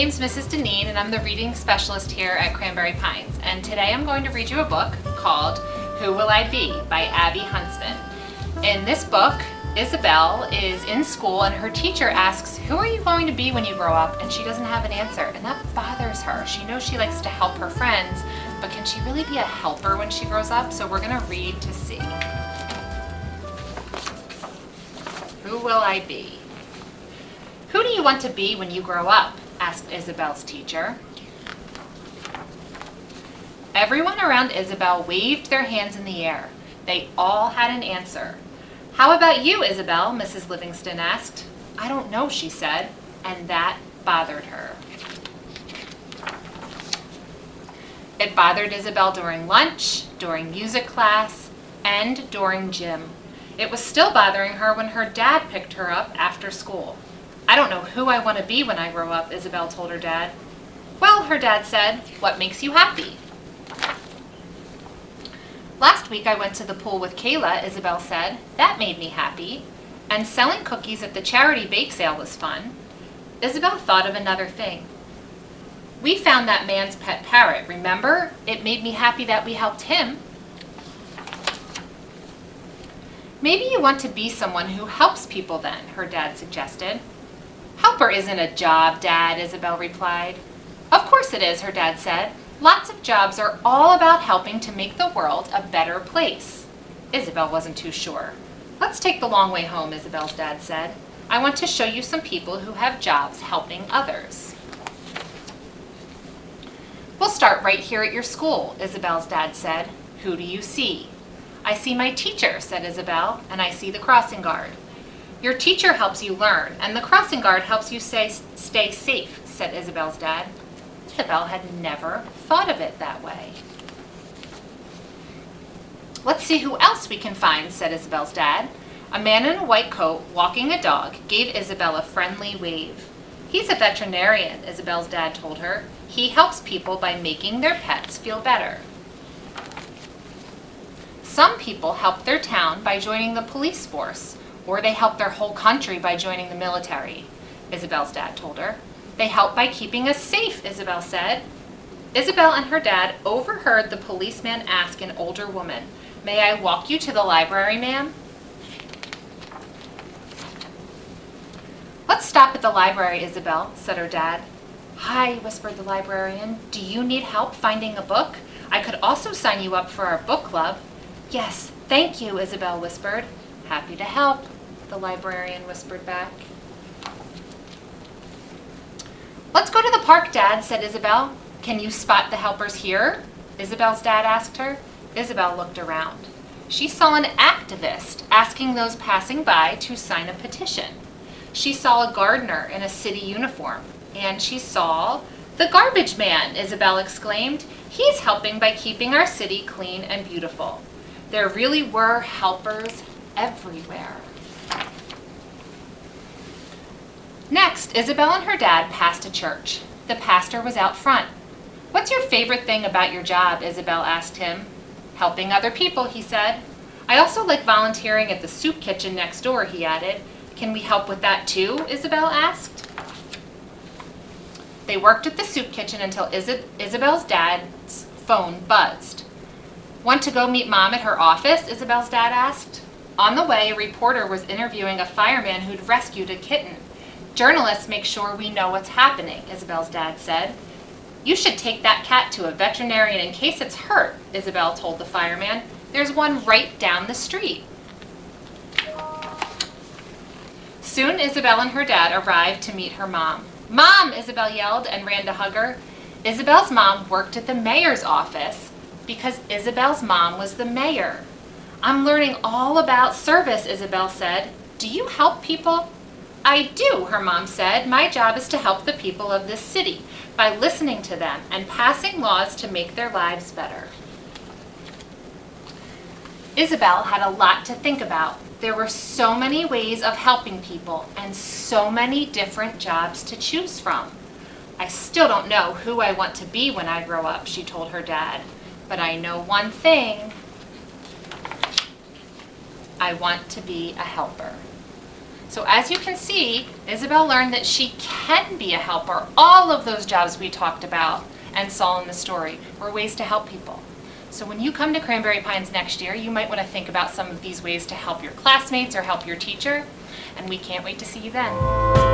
name's Mrs. Dineen, and I'm the reading specialist here at Cranberry Pines. And today I'm going to read you a book called Who Will I Be by Abby Huntsman. In this book, Isabel is in school and her teacher asks, who are you going to be when you grow up? And she doesn't have an answer, and that bothers her. She knows she likes to help her friends, but can she really be a helper when she grows up? So we're going to read to see. Who will I be? Who do you want to be when you grow up? Asked Isabel's teacher. Everyone around Isabel waved their hands in the air. They all had an answer. How about you, Isabel? Mrs. Livingston asked. I don't know, she said, and that bothered her. It bothered Isabel during lunch, during music class, and during gym. It was still bothering her when her dad picked her up after school. I don't know who I want to be when I grow up, Isabel told her dad. Well, her dad said, what makes you happy? Last week I went to the pool with Kayla, Isabel said. That made me happy. And selling cookies at the charity bake sale was fun. Isabel thought of another thing. We found that man's pet parrot, remember? It made me happy that we helped him. Maybe you want to be someone who helps people then, her dad suggested. Helper isn't a job, Dad, Isabel replied. Of course it is, her dad said. Lots of jobs are all about helping to make the world a better place. Isabel wasn't too sure. Let's take the long way home, Isabel's dad said. I want to show you some people who have jobs helping others. We'll start right here at your school, Isabel's dad said. Who do you see? I see my teacher, said Isabel, and I see the crossing guard. Your teacher helps you learn, and the crossing guard helps you stay safe, said Isabel's dad. Isabel had never thought of it that way. Let's see who else we can find, said Isabel's dad. A man in a white coat walking a dog gave Isabel a friendly wave. He's a veterinarian, Isabel's dad told her. He helps people by making their pets feel better. Some people help their town by joining the police force, or they help their whole country by joining the military, Isabel's dad told her. They help by keeping us safe, Isabel said. Isabel and her dad overheard the policeman ask an older woman, May I walk you to the library, ma'am? Let's stop at the library, Isabel, said her dad. Hi, whispered the librarian. Do you need help finding a book? I could also sign you up for our book club. Yes, thank you, Isabel whispered. Happy to help, the librarian whispered back. Let's go to the park, Dad, said Isabel. Can you spot the helpers here? Isabel's dad asked her. Isabel looked around. She saw an activist asking those passing by to sign a petition. She saw a gardener in a city uniform. And she saw the garbage man, Isabel exclaimed. He's helping by keeping our city clean and beautiful. There really were helpers everywhere. Next, Isabel and her dad passed a church. The pastor was out front. What's your favorite thing about your job? Isabel asked him. Helping other people, he said. I also like volunteering at the soup kitchen next door, he added. Can we help with that too? Isabel asked. They worked at the soup kitchen until Isabel's dad's phone buzzed. Want to go meet Mom at her office? Isabel's dad asked. On the way, a reporter was interviewing a fireman who'd rescued a kitten. Journalists make sure we know what's happening, Isabel's dad said. You should take that cat to a veterinarian in case it's hurt, Isabel told the fireman. There's one right down the street. Soon, Isabel and her dad arrived to meet her mom. Mom, Isabel yelled and ran to hug her. Isabel's mom worked at the mayor's office because Isabel's mom was the mayor. I'm learning all about service, Isabel said. Do you help people? I do, her mom said. My job is to help the people of this city by listening to them and passing laws to make their lives better. Isabel had a lot to think about. There were so many ways of helping people and so many different jobs to choose from. I still don't know who I want to be when I grow up, she told her dad. But I know one thing. I want to be a helper. So as you can see, Isabel learned that she can be a helper. All of those jobs we talked about and saw in the story were ways to help people. So when you come to Cranberry Pines next year, you might want to think about some of these ways to help your classmates or help your teacher, and we can't wait to see you then.